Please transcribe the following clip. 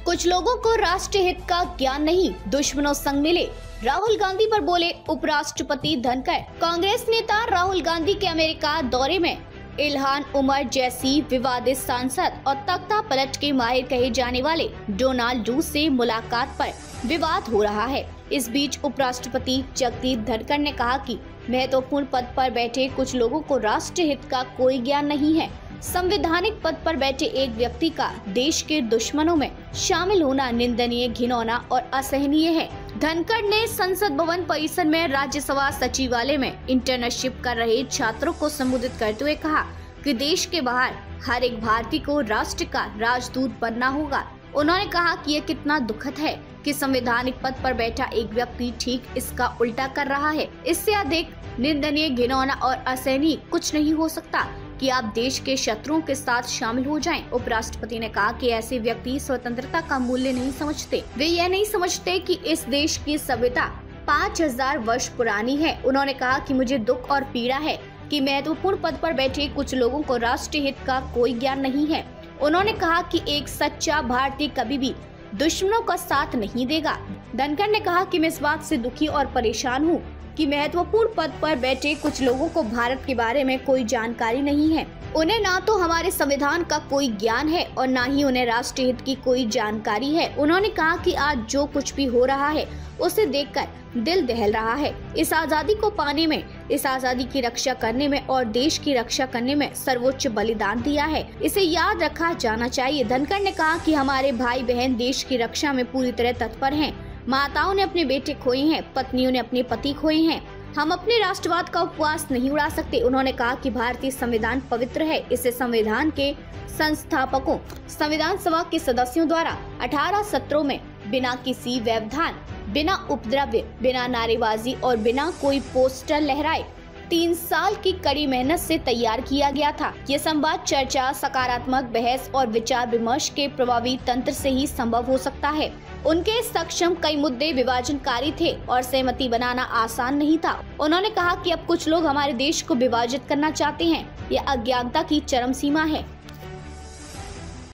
कुछ लोगों को राष्ट्रीय हित का ज्ञान नहीं, दुश्मनों संग मिले। राहुल गांधी पर बोले उपराष्ट्रपति धनखड़। कांग्रेस नेता राहुल गांधी के अमेरिका दौरे में इल्हान उमर जैसी विवादित सांसद और तख्ता पलट के माहिर कहे जाने वाले डोनाल्ड टू से मुलाकात पर विवाद हो रहा है। इस बीच उपराष्ट्रपति जगदीप धनखड़ ने कहा कि महत्वपूर्ण पद पर बैठे कुछ लोगों को राष्ट्रीय हित का कोई ज्ञान नहीं है। संवैधानिक पद पर बैठे एक व्यक्ति का देश के दुश्मनों में शामिल होना निंदनीय, घिनौना और असहनीय है। धनखड़ ने संसद भवन परिसर में राज्यसभा सचिवालय में इंटर्नशिप कर रहे छात्रों को संबोधित करते हुए कहा कि देश के बाहर हर एक भारतीय को राष्ट्र का राजदूत बनना होगा। उन्होंने कहा कि यह कितना दुखद है कि संवैधानिक पद पर बैठा एक व्यक्ति ठीक इसका उल्टा कर रहा है। इससे अधिक निंदनीय, घिनौना और असहनीय कुछ नहीं हो सकता कि आप देश के शत्रुओं के साथ शामिल हो जाएं। उपराष्ट्रपति ने कहा कि ऐसे व्यक्ति स्वतंत्रता का मूल्य नहीं समझते। वे यह नहीं समझते कि इस देश की सभ्यता 5000 वर्ष पुरानी है। उन्होंने कहा कि मुझे दुख और पीड़ा है कि महत्वपूर्ण पद पर बैठे कुछ लोगों को राष्ट्रीय हित का कोई ज्ञान नहीं है। उन्होंने कहा कि एक सच्चा भारतीय कभी भी दुश्मनों का साथ नहीं देगा। धनखड़ ने कहा कि मैं इस बात से दुखी और परेशान हूँ कि महत्वपूर्ण पद पर बैठे कुछ लोगों को भारत के बारे में कोई जानकारी नहीं है। उन्हें ना तो हमारे संविधान का कोई ज्ञान है और ना ही उन्हें राष्ट्रीय हित की कोई जानकारी है। उन्होंने कहा कि आज जो कुछ भी हो रहा है उसे देखकर दिल दहल रहा है। इस आजादी को पाने में, इस आजादी की रक्षा करने में और देश की रक्षा करने में सर्वोच्च बलिदान दिया है। इसे याद रखा जाना चाहिए। धनखड़ ने कहा कि हमारे भाई बहन देश की रक्षा में पूरी तरह तत्पर हैं। माताओं ने अपने बेटे खोए हैं, पत्नियों ने अपने पति खोए हैं। हम अपने राष्ट्रवाद का उपवास नहीं उड़ा सकते। उन्होंने कहा कि भारतीय संविधान पवित्र है। इसे संविधान के संस्थापकों, संविधान सभा के सदस्यों द्वारा 18 सत्रों में बिना किसी व्यवधान, बिना उपद्रव, बिना नारेबाजी और बिना कोई पोस्टर लहराए 3 साल की कड़ी मेहनत से तैयार किया गया था। ये संवाद, चर्चा, सकारात्मक बहस और विचार विमर्श के प्रभावी तंत्र से ही संभव हो सकता है। उनके सक्षम कई मुद्दे विभाजनकारी थे और सहमति बनाना आसान नहीं था। उन्होंने कहा कि अब कुछ लोग हमारे देश को विभाजित करना चाहते हैं। यह अज्ञानता की चरम सीमा है।